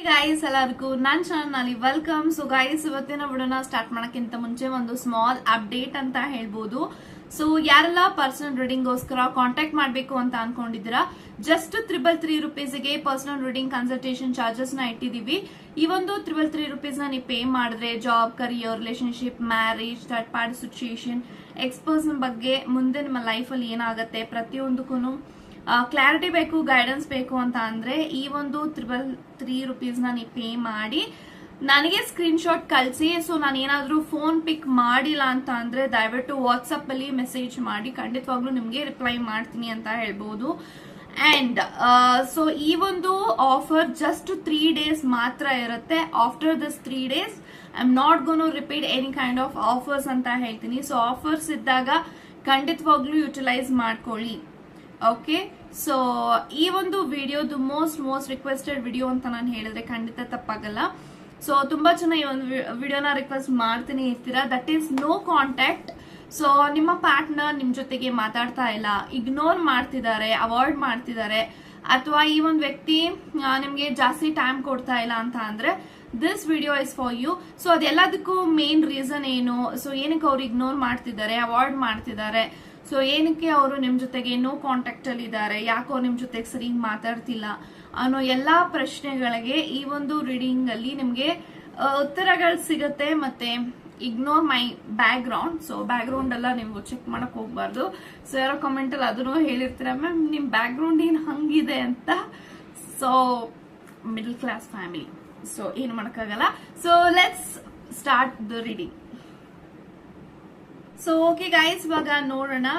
Guys ಎಲ್ಲರಿಗೂ ನನ್ನ channel ನಲ್ಲಿ ವೆಲ್ಕಮ್. ಸೊ ಗೈಸ್, ಇವತ್ತಿನ ವಿಡಿಯೋನ ಸ್ಟಾರ್ಟ್ ಮಾಡೋಕ್ಕಿಂತ ಮುಂಚೆ ಒಂದು ಸ್ಮಾಲ್ ಅಪ್ಡೇಟ್ ಅಂತ ಹೇಳ್ಬೋದು. ಸೊ ಯಾರೆಲ್ಲ ಪರ್ಸನಲ್ ರೀಡಿಂಗ್ ಗೋಸ್ಕರ ಕಾಂಟ್ಯಾಕ್ಟ್ ಮಾಡಬೇಕು ಅಂತ ಅನ್ಕೊಂಡಿದ್ದೀರಾ, ಜಸ್ಟ್ 333 ರುಪೀಸ್ಗೆ ಪರ್ಸನಲ್ ರೀಡಿಂಗ್ ಕನ್ಸಲ್ಟೇಷನ್ ಚಾರ್ಜಸ್ ನ ಇಟ್ಟಿದೀವಿ. ಈ ಒಂದು 333 ರುಪೀಸ್ ನ ನೀವು ಪೇ ಮಾಡಿದ್ರೆ job, career, relationship, marriage, third party situation, ex person ಬಗ್ಗೆ ಮುಂದೆ ನಿಮ್ಮ ಲೈಫ್ ಅಲ್ಲಿ ಏನಾಗುತ್ತೆ ಪ್ರತಿಯೊಂದಕ್ಕೂ ಕ್ಲಾರಿಟಿ ಬೇಕು, ಗೈಡೆನ್ಸ್ ಬೇಕು ಅಂತ ಅಂದ್ರೆ ಈ ಒಂದು 333 ರುಪೀಸ್ ನ ನೀವು ಪೇ ಮಾಡಿ ನನಗೆ ಸ್ಕ್ರೀನ್ ಶಾಟ್ ಕಳಿಸಿ. ಸೊ ನಾನು ಏನಾದ್ರೂ ಫೋನ್ ಪಿಕ್ ಮಾಡಿಲ್ಲ ಅಂತ ಅಂದ್ರೆ ದಯವಿಟ್ಟು ವಾಟ್ಸ್ಆಪ್ ಅಲ್ಲಿ ಮೆಸೇಜ್ ಮಾಡಿ, ಖಂಡಿತವಾಗ್ಲೂ ನಿಮ್ಗೆ ರಿಪ್ಲೈ ಮಾಡ್ತೀನಿ ಅಂತ ಹೇಳ್ಬೋದು. ಅಂಡ್ ಸೊ ಈ ಒಂದು ಆಫರ್ ಜಸ್ಟ್ 3 days ಮಾತ್ರ ಇರುತ್ತೆ. After this 3 days I am not gonna repeat any kind of offers ಅಂತ ಹೇಳ್ತೀನಿ. ಸೊ ಆಫರ್ಸ್ ಇದ್ದಾಗ ಖಂಡಿತವಾಗ್ಲೂ ಯುಟಿಲೈಸ್ ಮಾಡ್ಕೊಳ್ಳಿ. ಓಕೆ, ಸೊ ಈ ಒಂದು ವಿಡಿಯೋದು ಮೋಸ್ಟ್ ರಿಕ್ವೆಸ್ಟೆಡ್ ವಿಡಿಯೋ ಅಂತ ನಾನು ಹೇಳಿದ್ರೆ ಖಂಡಿತ ತಪ್ಪಾಗಲ್ಲ. ಸೊ ತುಂಬಾ ಜನ ಈ ಒಂದು ವಿಡಿಯೋನ ರಿಕ್ವೆಸ್ಟ್ ಮಾಡ್ತೀನಿ ಇರ್ತೀರಾ, that is no contact. So ನಿಮ್ಮ ಪಾರ್ಟ್ನರ್ ನಿಮ್ ಜೊತೆಗೆ ಮಾತಾಡ್ತಾ ಇಲ್ಲ, ಇಗ್ನೋರ್ ಮಾಡ್ತಿದ್ದಾರೆ, ಅವಾಯ್ಡ್ ಮಾಡ್ತಿದ್ದಾರೆ, ಅಥವಾ ಈ ಒಂದು ವ್ಯಕ್ತಿ ನಿಮ್ಗೆ ಜಾಸ್ತಿ ಟೈಮ್ ಕೊಡ್ತಾ ಇಲ್ಲ ಅಂತ ಅಂದ್ರೆ this video is for you. So ಅದೆಲ್ಲದಕ್ಕೂ ಮೇನ್ ರೀಸನ್ ಏನು, ಸೊ ಏನಕ್ಕೆ ಅವ್ರು ಇಗ್ನೋರ್ ಮಾಡ್ತಿದ್ದಾರೆ, ಅವಾಯ್ಡ್ ಮಾಡ್ತಿದ್ದಾರೆ, ಸೊ ಏನಕ್ಕೆ ಅವರು ನಿಮ್ ಜೊತೆಗೆ ನೋ ಕಾಂಟ್ಯಾಕ್ಟ್ ಅಲ್ಲಿ ಇದ್ದಾರೆ, ಯಾಕೋ ನಿಮ್ ಜೊತೆಗೆ ಸರಿ ಮಾತಾಡ್ತಿಲ್ಲ ಅನ್ನೋ ಎಲ್ಲಾ ಪ್ರಶ್ನೆಗಳಿಗೆ ಈ ಒಂದು ರೀಡಿಂಗ್ ಅಲ್ಲಿ ನಿಮ್ಗೆ ಉತ್ತರಗಳು ಸಿಗುತ್ತೆ. ಮತ್ತೆ ಇಗ್ನೋರ್ ಮೈ back ground. So back ground ಎಲ್ಲ ನೀವು ಚೆಕ್ ಮಾಡಕ್ ಹೋಗ್ಬಾರ್ದು. ಸೊ ಯಾರೋ ಕಮೆಂಟ್ ಅಲ್ಲಿ ಅದನ್ನು ಹೇಳಿರ್ತೀರ, ಮ್ಯಾಮ್ ನಿಮ್ ಬ್ಯಾಕ್ ಗ್ರೌಂಡ್ ಏನ್ ಹಂಗಿದೆ ಅಂತ. So middle class family, so ಏನು ಮಾಡಕ್ಕಾಗಲ್ಲ. So let's start the reading. So okay guys, ಇವಾಗ ನೋಡೋಣ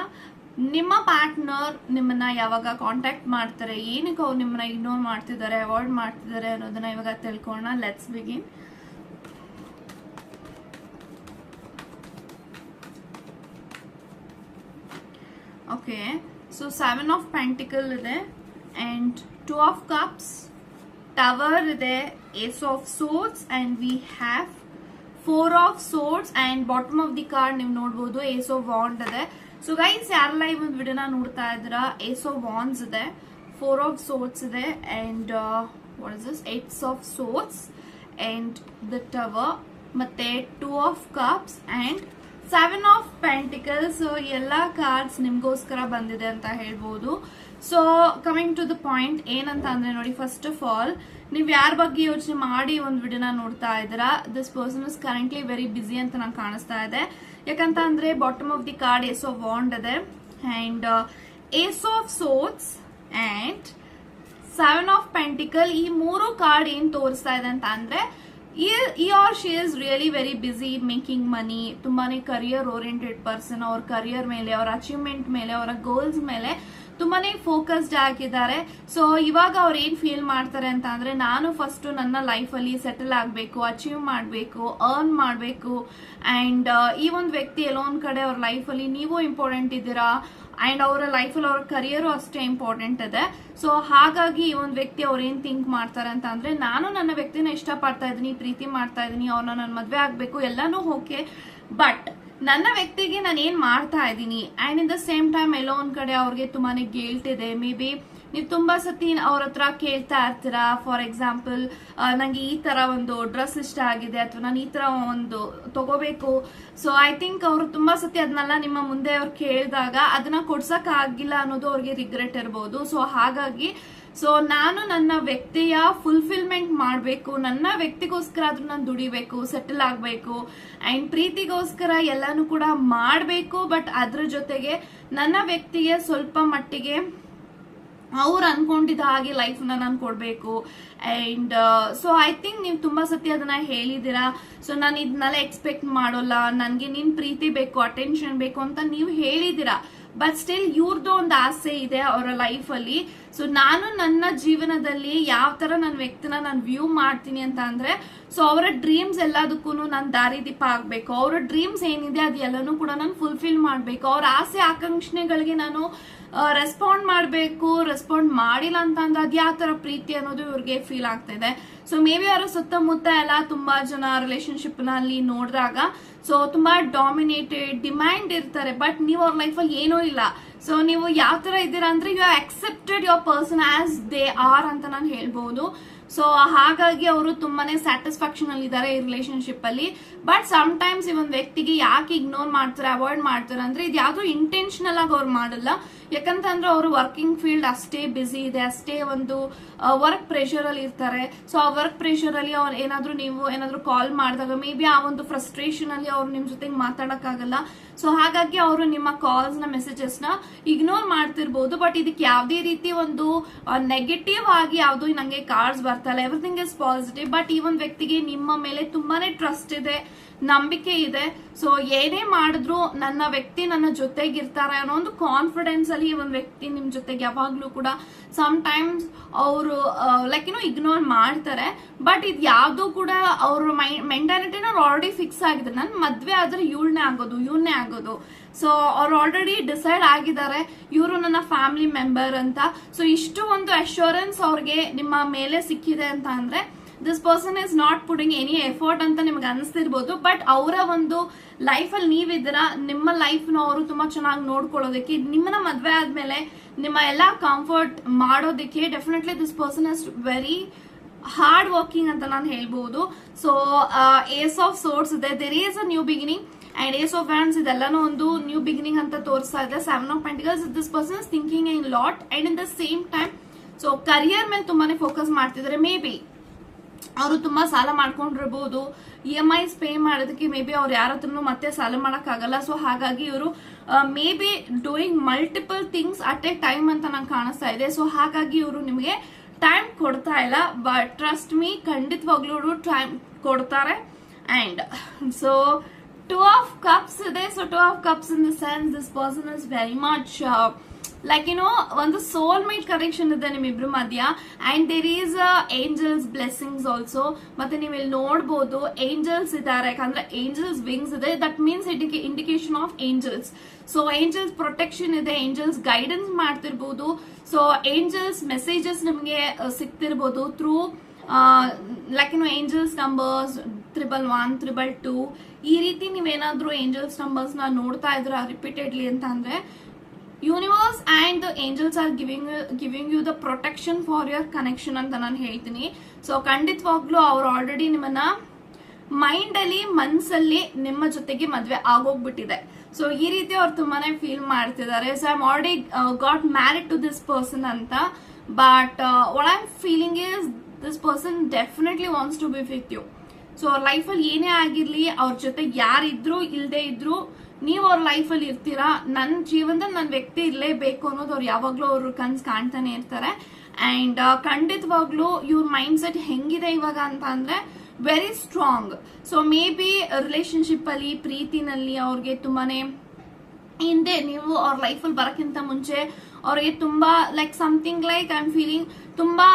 ನಿಮ್ಮ ಪಾರ್ಟ್ನರ್ ನಿಮ್ಮನ್ನ ಯಾವಾಗ ಕಾಂಟ್ಯಾಕ್ಟ್ ಮಾಡ್ತಾರೆ, ಏನಕ್ಕೆ ಅವ್ರು ನಿಮ್ಮನ್ನ ಇಗ್ನೋರ್ ಮಾಡ್ತಿದ್ದಾರೆ, ಅವಾಯ್ಡ್ ಮಾಡ್ತಿದ್ದಾರೆ ಅನ್ನೋದನ್ನ ಇವಾಗ ತಿಳ್ಕೊಳ್ಳೋಣ. Let's begin. Okay, so 7 of Pentacles ಇದೆ, ಅಂಡ್ 2 of Cups, ಟವರ್ ಇದೆ, Ace of Swords, and we have 4 of Swords, and bottom of the card ನೀವು ನೋಡಬಹುದು Ace of Wands ಇದೆ. ಸೊ ಗೈಸ್, ಯಾರೆಲ್ಲ ಈ ಒಂದು ವಿಡಿಯೋನ ನೋಡ್ತಾ ಇದ್ದೀರಾ, Ace of Wands ಇದೆ, 4 of Swords ಇದೆ, and what is this 8 of Swords, and the tower, ಮತ್ತೆ 2 of Cups, and 7 of Pentacles. So ಎಲ್ಲಾ ಕಾರ್ಡ್ಸ್ ನಿಮ್ಗೋಸ್ಕರ ಬಂದಿದೆ ಅಂತ ಹೇಳ್ಬೋದು. So coming to the point, ಏನಂತ ಅಂದ್ರೆ ನೋಡಿ, ಫಸ್ಟ್ ಆಫ್ ಆಲ್ ನೀವ್ ಯಾರ ಬಗ್ಗೆ ಯೋಚನೆ ಮಾಡಿ ಒಂದು ವಿಡಿಯೋನ ನೋಡ್ತಾ ಇದ್ದೀರಾ, this person is currently very busy ಅಂತ ನಂಗೆ ಕಾಣಿಸ್ತಾ ಇದೆ. ಯಾಕಂತ ಅಂದ್ರೆ bottom of the card Ace of Wands ಇದೆ, and Ace of Swords, and 7 of Pentacles. ಈ 3 ಕಾರ್ಡ್ ಏನ್ ತೋರಿಸ್ತಾ ಇದೆ ಅಂತ ಅಂದ್ರೆ he or she is really very busy making money. ತುಂಬಾನೇ ಕರಿಯರ್ ಓರಿಯೆಂಟೆಡ್ ಪರ್ಸನ್. ಅವ್ರ ಕರಿಯರ್ ಮೇಲೆ, ಅವರ ಅಚೀವ್ಮೆಂಟ್ ಮೇಲೆ, ಅವರ ಗೋಲ್ಸ್ ಮೇಲೆ ತುಂಬಾನೇ ಫೋಕಸ್ಡ್ ಆಗಿದ್ದಾರೆ. ಸೊ ಇವಾಗ ಅವ್ರು ಏನ್ ಫೀಲ್ ಮಾಡ್ತಾರೆ ಅಂತ ಅಂದ್ರೆ, ನಾನು ಫಸ್ಟ್ ನನ್ನ ಲೈಫ್ ಅಲ್ಲಿ ಸೆಟಲ್ ಆಗ್ಬೇಕು, ಅಚೀವ್ ಮಾಡ್ಬೇಕು, ಅರ್ನ್ ಮಾಡ್ಬೇಕು, ಅಂಡ್ ಈ ಒಂದು ವ್ಯಕ್ತಿ ಎಲ್ಲೋ ಒಂದ್ ಕಡೆ ಅವ್ರ ಲೈಫ್ ಅಲ್ಲಿ ನೀವು ಇಂಪಾರ್ಟೆಂಟ್ ಇದ್ದೀರಾ, ಅಂಡ್ ಅವರ ಲೈಫ್ ಅಲ್ಲಿ ಅವ್ರ ಕರಿಯರ್ ಅಷ್ಟೇ ಇಂಪಾರ್ಟೆಂಟ್ ಇದೆ. ಸೊ ಹಾಗಾಗಿ ಈ ಒಂದು ವ್ಯಕ್ತಿ ಅವ್ರು ಏನ್ ಥಿಂಕ್ ಮಾಡ್ತಾರೆ ಅಂತ ಅಂದ್ರೆ, ನಾನು ನನ್ನ ವ್ಯಕ್ತಿನ ಇಷ್ಟ ಪಡ್ತಾ ಇದೀನಿ, ಪ್ರೀತಿ ಮಾಡ್ತಾ ಇದೀನಿ, ಅವ್ರನ್ನ ನನ್ನ ಮದ್ವೆ ಆಗ್ಬೇಕು, ಎಲ್ಲಾನು ಓಕೆ, ಬಟ್ ನನ್ನ ವ್ಯಕ್ತಿಗೆ ನಾನು ಏನ್ ಮಾಡ್ತಾ ಇದ್ದೀನಿ, and in the same time ಎಲ್ಲೋ ಒಂದ್ ಕಡೆ ಅವ್ರಿಗೆ ತುಂಬಾನೇ ಗಿಲ್ಟ್ ಇದೆ. ಮೇ ಬಿ ನೀವು ತುಂಬಾ ಸತಿ ಅವ್ರ ಹತ್ರ ಕೇಳ್ತಾ ಇರ್ತೀರಾ, ಫಾರ್ ಎಕ್ಸಾಂಪಲ್ ನಂಗೆ ಈ ತರ ಒಂದು ಡ್ರೆಸ್ ಇಷ್ಟ ಆಗಿದೆ, ಅಥವಾ ನಾನು ಈ ತರ ಒಂದು ತಗೋಬೇಕು. ಸೊ ಐ ಥಿಂಕ್ ಅವ್ರು ತುಂಬಾ ಸತಿ ಅದನ್ನೆಲ್ಲ ನಿಮ್ಮ ಮುಂದೆ ಅವ್ರು ಕೇಳಿದಾಗ ಅದನ್ನ ಕೊಡ್ಸಕ್ ಆಗಿಲ್ಲ ಅನ್ನೋದು ಅವ್ರಿಗೆ ರಿಗ್ರೆಟ್ ಇರ್ಬೋದು. ಸೊ ಹಾಗಾಗಿ ಸೊ ನಾನು ನನ್ನ ವ್ಯಕ್ತಿಯ ಫುಲ್ಫಿಲ್ಮೆಂಟ್ ಮಾಡಬೇಕು, ನನ್ನ ವ್ಯಕ್ತಿಗೋಸ್ಕರ ಆದ್ರೂ ನಾನು ದುಡಿಬೇಕು, ಸೆಟಲ್ ಆಗ್ಬೇಕು, ಅಂಡ್ ಪ್ರೀತಿಗೋಸ್ಕರ ಎಲ್ಲಾನು ಕೂಡ ಮಾಡಬೇಕು. ಬಟ್ ಅದ್ರ ಜೊತೆಗೆ ನನ್ನ ವ್ಯಕ್ತಿಗೆ ಸ್ವಲ್ಪ ಮಟ್ಟಿಗೆ ಅವ್ರು ಅನ್ಕೊಂಡಿದ್ದ ಹಾಗೆ ಲೈಫ್ ನಾನು ಕೊಡ್ಬೇಕು. ಅಂಡ್ ಸೊ ಐ ಥಿಂಕ್ ನೀವು ತುಂಬಾ ಸತಿ ಅದನ್ನ ಹೇಳಿದೀರಾ. ಸೊ ನಾನು ಇದನ್ನೆಲ್ಲ ಎಕ್ಸ್ಪೆಕ್ಟ್ ಮಾಡೋಲ್ಲ, ನನ್ಗೆ ನಿನ್ ಪ್ರೀತಿ ಬೇಕು, ಅಟೆನ್ಷನ್ ಬೇಕು ಅಂತ ನೀವು ಹೇಳಿದೀರಾ. ಬಟ್ ಸ್ಟಿಲ್ ಇವ್ರದ್ದು ಒಂದು ಆಸೆ ಇದೆ ಅವರ ಲೈಫ್ ಅಲ್ಲಿ. ಸೊ ನಾನು ನನ್ನ ಜೀವನದಲ್ಲಿ ಯಾವ ತರ ನನ್ನ ವ್ಯಕ್ತಿನ ನಾನು ವ್ಯೂ ಮಾಡ್ತೀನಿ ಅಂತ ಅಂದ್ರೆ, ಸೊ ಅವರ ಡ್ರೀಮ್ಸ್ ಎಲ್ಲದಕ್ಕೂ ನಾನು ದಾರಿದೀಪ ಆಗ್ಬೇಕು. ಅವರ ಡ್ರೀಮ್ಸ್ ಏನಿದೆ ಅದು ಎಲ್ಲಾನು ಕೂಡ ನಾನು ಫುಲ್ಫಿಲ್ ಮಾಡ್ಬೇಕು. ಅವ್ರ ಆಸೆ ಆಕಾಂಕ್ಷೆಗಳಿಗೆ ನಾನು ರೆಸ್ಪಾಂಡ್ ಮಾಡಬೇಕು. ರೆಸ್ಪಾಂಡ್ ಮಾಡಿಲ್ಲ ಅಂತ ಅಂದ್ರೆ ಅದ್ ಯಾವ ತರ ಪ್ರೀತಿ ಅನ್ನೋದು ಇವ್ರಿಗೆ ಫೀಲ್ ಆಗ್ತಾ ಇದೆ. ಸೊ ಮೇ ಬಿ ಅವರ ಸುತ್ತಮುತ್ತ ಎಲ್ಲ ತುಂಬಾ ಜನ ರಿಲೇಶನ್ಶಿಪ್ ನಲ್ಲಿ ನೋಡಿದಾಗ ಸೊ ತುಂಬಾ ಡಾಮಿನೇಟೆಡ್, ಡಿಮ್ಯಾಂಡ್ ಇರ್ತಾರೆ, ಬಟ್ ನೀವು ಅವ್ರ ಲೈಫಲ್ಲಿ ಏನೂ ಇಲ್ಲ. ಸೊ ನೀವು ಯಾವ ತರ ಇದ್ದೀರಾ ಅಂದ್ರೆ you are accepted your person as they are ಅಂತ ನಾನು ಹೇಳ್ಬಹುದು. ಸೊ ಹಾಗಾಗಿ ಅವರು ತುಂಬಾನೇ ಸ್ಯಾಟಿಸ್ಫ್ಯಾಕ್ಷನ್ ಅಲ್ಲಿ ಇದ್ದಾರೆ ಈ ರಿಲೇಶನ್ಶಿಪ್ ಅಲ್ಲಿ. ಬಟ್ ಸಮ್ ಟೈಮ್ಸ್ ಈ ಒಂದು ವ್ಯಕ್ತಿಗೆ ಯಾಕೆ ಇಗ್ನೋರ್ ಮಾಡ್ತಾರೆ, ಅವಾಯ್ಡ್ ಮಾಡ್ತಾರೆ ಅಂದ್ರೆ ಇದು ಯಾವ್ದು ಇಂಟೆನ್ಷನಲ್ ಆಗಿ ಅವ್ರು ಮಾಡಲ್ಲ. ಯಾಕಂತಂದ್ರೆ ಅವರು ವರ್ಕಿಂಗ್ ಫೀಲ್ಡ್ ಅಷ್ಟೇ ಬಿಸಿ ಇದೆ, ಅಷ್ಟೇ ಒಂದು ವರ್ಕ್ ಪ್ರೆಷರ್ ಅಲ್ಲಿ ಇರ್ತಾರೆ. ಸೊ ಆ ವರ್ಕ್ ಪ್ರೆಷರ್ ಅಲ್ಲಿ ಅವ್ರು ನೀವು ಏನಾದ್ರು ಕಾಲ್ ಮಾಡಿದಾಗ ಮೇ ಬಿ ಆ ಒಂದು ಫ್ರಸ್ಟ್ರೇಷನ್ ಅಲ್ಲಿ ಅವ್ರು ನಿಮ್ ಜೊತೆಗೆ ಮಾತಾಡಕ್ಕಾಗಲ್ಲ. ಸೊ ಹಾಗಾಗಿ ಅವರು ನಿಮ್ಮ ಕಾಲ್ಸ್ ನ ಮೆಸೇಜಸ್ ನ ಇಗ್ನೋರ್ ಮಾಡ್ತಿರ್ಬೋದು. ಬಟ್ ಇದಕ್ಕೆ ಯಾವ್ದೇ ರೀತಿ ಒಂದು ನೆಗೆಟಿವ್ ಆಗಿ ಯಾವ್ದು ನಂಗೆ ಕಾರ್ಡ್ಸ್ ಬರ್ತಲ್ಲ, ಎವ್ರಿಥಿಂಗ್ ಇಸ್ ಪಾಸಿಟಿವ್. ಬಟ್ ಈ ಒಂದು ವ್ಯಕ್ತಿಗೆ ನಿಮ್ಮ ಮೇಲೆ ತುಂಬಾನೇ ಟ್ರಸ್ಟ್ ಇದೆ, ನಂಬಿಕೆ ಇದೆ. ಸೊ ಏನೇ ಮಾಡಿದ್ರು ನನ್ನ ವ್ಯಕ್ತಿ ನನ್ನ ಜೊತೆಗಿರ್ತಾರೆ ಅನ್ನೋ ಒಂದು ಕಾನ್ಫಿಡೆನ್ಸ್ ಅಲ್ಲಿ ಈ ಒಂದು ವ್ಯಕ್ತಿ ನಿಮ್ ಜೊತೆಗೆ ಯಾವಾಗ್ಲೂ ಕೂಡ ಸಮ್ ಟೈಮ್ಸ್ ಅವರು ಇಗ್ನೋರ್ ಮಾಡ್ತಾರೆ. ಬಟ್ ಇದು ಯಾವ್ದು ಕೂಡ ಅವ್ರ ಮೆಂಟಾಲಿಟಿನ ಆಲ್ರೆಡಿ ಫಿಕ್ಸ್ ಆಗಿದೆ, ನನ್ ಮದ್ವೆ ಆದ್ರೆ ಇವಳನ್ನೇ ಆಗೋದು. ಸೊ ಅವ್ರು ಆಲ್ರೆಡಿ ಡಿಸೈಡ್ ಆಗಿದ್ದಾರೆ ಇವರು ನನ್ನ ಫ್ಯಾಮಿಲಿ ಮೆಂಬರ್ ಅಂತ. ಸೊ ಇಷ್ಟು ಒಂದು ಅಶ್ಯೂರೆನ್ಸ್ ಅವ್ರಿಗೆ ನಿಮ್ಮ ಮೇಲೆ ಸಿಕ್ಕಿದೆ ಅಂತ ಅಂದ್ರೆ this person is not putting any effort ಅಂತ ನಿಮ್ಗೆ ಅನಿಸ್ತಿರ್ಬೋದು. ಬಟ್ ಅವರ ಒಂದು ಲೈಫ್ ಅಲ್ಲಿ ನೀವಿದ್ದೀರಾ, ನಿಮ್ಮ ಲೈಫ್ ನ ಅವರು ತುಂಬಾ ಚೆನ್ನಾಗಿ ನೋಡ್ಕೊಳ್ಳೋದಕ್ಕೆ, ನಿಮ್ಮನ್ನ ಮದ್ವೆ ಆದ್ಮೇಲೆ ನಿಮ್ಮ ಎಲ್ಲಾ ಕಂಫರ್ಟ್ ಮಾಡೋದಕ್ಕೆ definitely this person is very hard working ಅಂತ ನಾನು ಹೇಳ್ಬಹುದು. ಸೊ ಏಸ್ ಆಫ್ ಸೋರ್ಸ್ ಇದೆ, there is a new beginning. And ace of wands ಇದೆಲ್ಲಾನು ಒಂದು ನ್ಯೂ ಬಿಗಿನಿಂಗ್ ಅಂತ ತೋರಿಸ್ತಾ ಇದೆ. Seven of pentacles, this person is thinking in lot and in the same time so career ಮೇಲೆ ತುಂಬಾನೇ focus ಮಾಡ್ತಿದ್ದಾರೆ. May be ಅವರು ತುಂಬಾ ಸಾಲ ಮಾಡ್ಕೊಂಡಿರ್ಬೋದು, EMIs ಪೇ ಮಾಡೋದಕ್ಕೆ ಮೇ ಬಿ ಅವ್ರು ಯಾರ ಹತ್ರನು ಮತ್ತೆ ಸಾಲ ಮಾಡಕ್ ಆಗಲ್ಲ. ಸೊ ಹಾಗಾಗಿ ಇವರು may be doing multiple things at A time ಅಂತ ನಂಗೆ ಕಾಣಿಸ್ತಾ ಇದೆ. ಸೊ ಹಾಗಾಗಿ ಇವರು ನಿಮಗೆ ಟೈಮ್ ಕೊಡ್ತಾ ಇಲ್ಲ. ಬಟ್ ಟ್ರಸ್ಟ್ ಮೀ, ಖಂಡಿತವಾಗ್ಲೂ ಇವರು ಟೈಮ್ ಕೊಡ್ತಾರೆ. And so two of cups ಇದೆ. So two of cups in the sense this person is very much ಒಂದು ಸೋಲ್ ಮೇಟ್ ಕನೆಕ್ಷನ್ ಇದೆ ನಿಮ್ಮಿಬ್ರು ಮಧ್ಯ. And there is angels blessings also. ಮತ್ತೆ ನೀವು ಇಲ್ಲಿ ನೋಡ್ಬೋದು ಏಂಜಲ್ಸ್ ಇದ್ದಾರೆ, ಯಾಕಂದ್ರೆ ಏಂಜಲ್ಸ್ ವಿಂಗ್ಸ್ ಇದೆ, that means indication of angels. So angels protection ಇದೆ, ಏಂಜಲ್ಸ್ ಗೈಡೆನ್ಸ್ ಮಾಡ್ತಿರ್ಬೋದು. ಸೊ ಏಂಜಲ್ಸ್ ಮೆಸೇಜಸ್ ನಿಮಗೆ ಸಿಗ್ತಿರ್ಬೋದು ಥ್ರೂ ಏಂಜಲ್ಸ್ ನಂಬರ್ಸ್ 111, 222 ಈ ರೀತಿ ನೀವೇನಾದ್ರೂ ಏಂಜಲ್ಸ್ ನಂಬರ್ಸ್ ನ ನೋಡ್ತಾ ಇದ್ರ ರಿಪೀಟೆಡ್ಲಿ ಅಂತ ಅಂದ್ರೆ universe and the angels are giving you the protection for your connection ಅಂತ ನಾನು ಹೇಳ್ತೀನಿ. ಸೊ ಖಂಡಿತವಾಗ್ಲೂ ಅವ್ರು ಆಲ್ರೆಡಿ ನಿಮ್ಮನ್ನ ಮೈಂಡ್ ಅಲ್ಲಿ ಮನ್ಸಲ್ಲಿ ನಿಮ್ಮ ಜೊತೆಗೆ ಮದ್ವೆ ಆಗೋಗ್ಬಿಟ್ಟಿದೆ. ಸೊ ಈ ರೀತಿ ಅವ್ರು ತುಂಬಾನೇ ಫೀಲ್ ಮಾಡ್ತಿದ್ದಾರೆ. So I am already got married to this person ಅಂತ. But what I am feeling is this person definitely wants to be with you. So ಅವ್ರ ಲೈಫಲ್ಲಿ ಏನೇ ಆಗಿರ್ಲಿ, ಅವ್ರ ಜೊತೆ ಯಾರಿದ್ರು ಇಲ್ದೇ ಇದ್ರು ನೀವು ಅವ್ರ ಲೈಫಲ್ಲಿ ಇರ್ತೀರಾ. ನನ್ನ ಜೀವನದಲ್ಲಿ ನನ್ನ ವ್ಯಕ್ತಿ ಇರಲೇಬೇಕು ಅನ್ನೋದು ಅವ್ರು ಯಾವಾಗ್ಲೂ ಅವ್ರ ಕನ್ಸ್ ಕಾಣ್ತಾನೆ ಇರ್ತಾರೆ. ಅಂಡ್ ಖಂಡಿತವಾಗ್ಲೂ ಇವ್ರ ಮೈಂಡ್ ಸೆಟ್ ಹೆಂಗಿದೆ ಇವಾಗ ಅಂತ ಅಂದ್ರೆ very strong. So may be relationship ಅಲ್ಲಿ ಪ್ರೀತಿನಲ್ಲಿ ಅವ್ರಿಗೆ ತುಂಬಾನೇ ಹಿಂದೆ ನೀವು ಅವ್ರ ಲೈಫಲ್ಲಿ ಬರಕ್ಕಿಂತ ಮುಂಚೆ ಅವ್ರಿಗೆ ತುಂಬಾ ಸಮಥಿಂಗ್ ಐ ಆಮ್ ಫೀಲಿಂಗ್ ತುಂಬಾ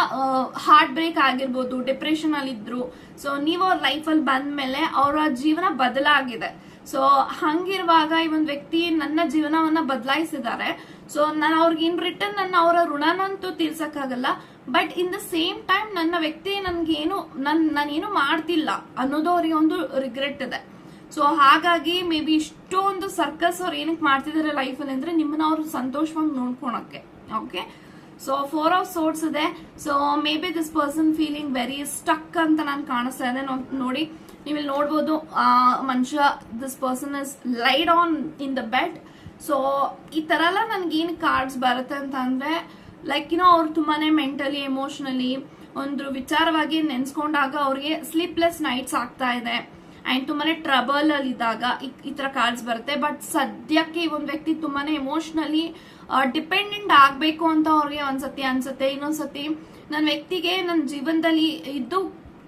ಹಾರ್ಟ್ ಬ್ರೇಕ್ ಆಗಿರ್ಬೋದು, ಡಿಪ್ರೆಷನ್ ಅಲ್ಲಿ ಇದ್ರು. ಸೊ ನೀವು ಅವ್ರ ಲೈಫಲ್ಲಿ ಬಂದ್ಮೇಲೆ ಅವರ ಜೀವನ ಬದಲಾಗಿದೆ. ಸೊ ಹಂಗಿರುವಾಗ ಈ ಒಂದು ವ್ಯಕ್ತಿ ನನ್ನ ಜೀವನವನ್ನ ಬದಲಾಯಿಸಿದ್ದಾರೆ. ಸೊ ನಾನು ಅವ್ರಿಗೆ ಇನ್ ರಿಟರ್ನ್ ನನ್ನ ಅವರ ಋಣನಂತೂ ತೀರ್ಸಕ್ಕಾಗಲ್ಲ. But in the same time ನನ್ನ ವ್ಯಕ್ತಿ ನಾನೇನು ಮಾಡ್ತಿಲ್ಲ ಅನ್ನೋದು ಅವ್ರಿಗೆ ಒಂದು ರಿಗ್ರೆಟ್ ಇದೆ. ಸೊ ಹಾಗಾಗಿ ಮೇ ಬಿ ಇಷ್ಟೊಂದು ಸರ್ಕಸ್ ಅವ್ರು ಏನಕ್ಕೆ ಮಾಡ್ತಿದ್ದಾರೆ ಲೈಫಲ್ಲಿ ಅಂದ್ರೆ ನಿಮ್ಮನ್ನ ಅವ್ರು ಸಂತೋಷವಾಗಿ ನೋಡ್ಕೊಳಕ್ಕೆ. ಓಕೆ, ಸೊ 4 ಆಫ್ ಸೋರ್ಟ್ಸ್ ಇದೆ. So maybe this person feeling very stuck ಅಂತ ನಾನು ಕಾಣಿಸ್ತಾ ಇದೆ. ನೋಡಿ, ನೀವು ಇಲ್ಲಿ ನೋಡ್ಬೋದು ಮನುಷ್ಯ, this person is lied on in the bed. So ಈ ತರ ಎಲ್ಲ ನನ್ಗೇನು ಕಾರ್ಡ್ಸ್ ಬರುತ್ತೆ ಅಂತ ಅಂದ್ರೆ ಅವ್ರು ತುಂಬಾನೇ ಮೆಂಟಲಿ ಎಮೋಷನಲಿ ಒಂದು ವಿಚಾರವಾಗಿ ನೆನ್ಸ್ಕೊಂಡಾಗ ಅವ್ರಿಗೆ ಸ್ಲೀಪ್ಲೆಸ್ ನೈಟ್ಸ್ ಆಗ್ತಾ ಇದೆ. ಅಂಡ್ ತುಂಬಾನೇ ಟ್ರಬಲ್ ಅಲ್ಲಿ ಇದ್ದಾಗ ಈ ತರ ಕಾರ್ಡ್ಸ್ ಬರುತ್ತೆ. ಬಟ್ ಸದ್ಯಕ್ಕೆ ಈ ಒಂದು ವ್ಯಕ್ತಿ ತುಂಬಾನೇ ಎಮೋಷನಲಿ ಡಿಪೆಂಡೆಂಟ್ ಆಗ್ಬೇಕು ಅಂತ ಅವ್ರಿಗೆ ಒಂದ್ಸತಿ ಅನ್ಸುತ್ತೆ. ಇನ್ನೊಂದ್ಸತಿ ನನ್ನ ವ್ಯಕ್ತಿಗೆ ನನ್ನ ಜೀವನದಲ್ಲಿ ಇದ್ದು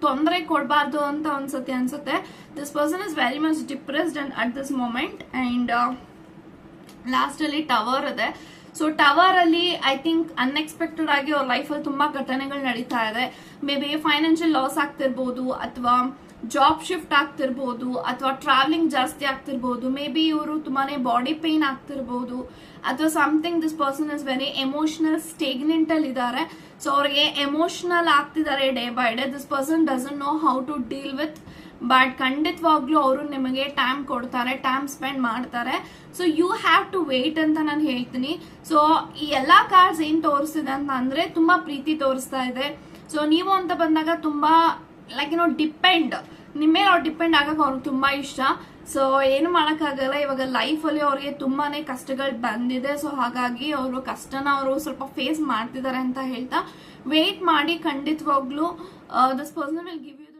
ತೊಂದರೆ ಕೊಡಬಾರ್ದು ಅಂತ ಒಂದ್ಸತಿ ಅನ್ಸುತ್ತೆ. This person is very much depressed at this moment. And last ಅಲ್ಲಿ ಟವರ್ ಇದೆ. ಸೊ ಟವರ್ ಅಲ್ಲಿ ಐ ಥಿಂಕ್ ಅನ್ಎಕ್ಸ್ಪೆಕ್ಟೆಡ್ ಆಗಿ ಅವ್ರ ಲೈಫಲ್ಲಿ ತುಂಬಾ ಘಟನೆಗಳು ನಡೀತಾ ಇದೆ. ಮೇ ಬಿ ಫೈನಾನ್ಷಿಯಲ್ ಲಾಸ್ ಆಗ್ತಿರ್ಬೋದು, ಅಥವಾ ಜಾಬ್ ಶಿಫ್ಟ್ ಆಗ್ತಿರ್ಬೋದು, ಅಥವಾ ಟ್ರಾವೆಲಿಂಗ್ ಜಾಸ್ತಿ ಆಗ್ತಿರ್ಬೋದು. ಮೇ ಬಿ ಇವರು ತುಂಬಾನೇ ಬಾಡಿ ಪೇನ್ ಆಗ್ತಿರ್ಬೋದು, ಅಥವಾ something this person is very emotional stagnant ಅಲ್ಲಿ ಇದ್ದಾರೆ. ಸೊ ಅವ್ರಿಗೆ ಎಮೋಷನಲ್ ಆಗ್ತಿದ್ದಾರೆ day by day. This person doesn't know how to deal with. But ಖಂಡಿತವಾಗ್ಲೂ ಅವರು ನಿಮಗೆ ಟೈಮ್ ಕೊಡ್ತಾರೆ, ಟೈಮ್ ಸ್ಪೆಂಡ್ ಮಾಡ್ತಾರೆ. So you have to wait ಅಂತ ನಾನು ಹೇಳ್ತೀನಿ. ಸೊ ಈ ಎಲ್ಲಾ ಕಾರ್ಡ್ಸ್ ಏನ್ ತೋರಿಸ್ತಿದೆ ಅಂತ ಅಂದ್ರೆ ತುಂಬಾ ಪ್ರೀತಿ ತೋರಿಸ್ತಾ ಇದೆ. ಸೊ ನೀವು ಅಂತ ಬಂದಾಗ ತುಂಬಾ ಲೈಕ್ ಡಿಪೆಂಡ್ ನಿಮ್ಮ ಮೇಲೆ ಅವ್ರು ಡಿಪೆಂಡ್ ಆಗಕ್ಕೆ ಅವ್ರಿಗೆ ತುಂಬಾ ಇಷ್ಟ. ಸೊ ಏನು ಮಾಡಕ್ಕಾಗಲ್ಲ, ಇವಾಗ ಲೈಫ್ ಅಲ್ಲಿ ಅವ್ರಿಗೆ ತುಂಬಾನೇ ಕಷ್ಟಗಳು ಬಂದಿದೆ. ಸೊ ಹಾಗಾಗಿ ಅವರು ಕಷ್ಟನ ಅವರು ಸ್ವಲ್ಪ ಫೇಸ್ ಮಾಡ್ತಿದ್ದಾರೆ ಅಂತ ಹೇಳ್ತಾ ವೇಟ್ ಮಾಡಿ. ಖಂಡಿತವಾಗ್ಲೂ this person will give you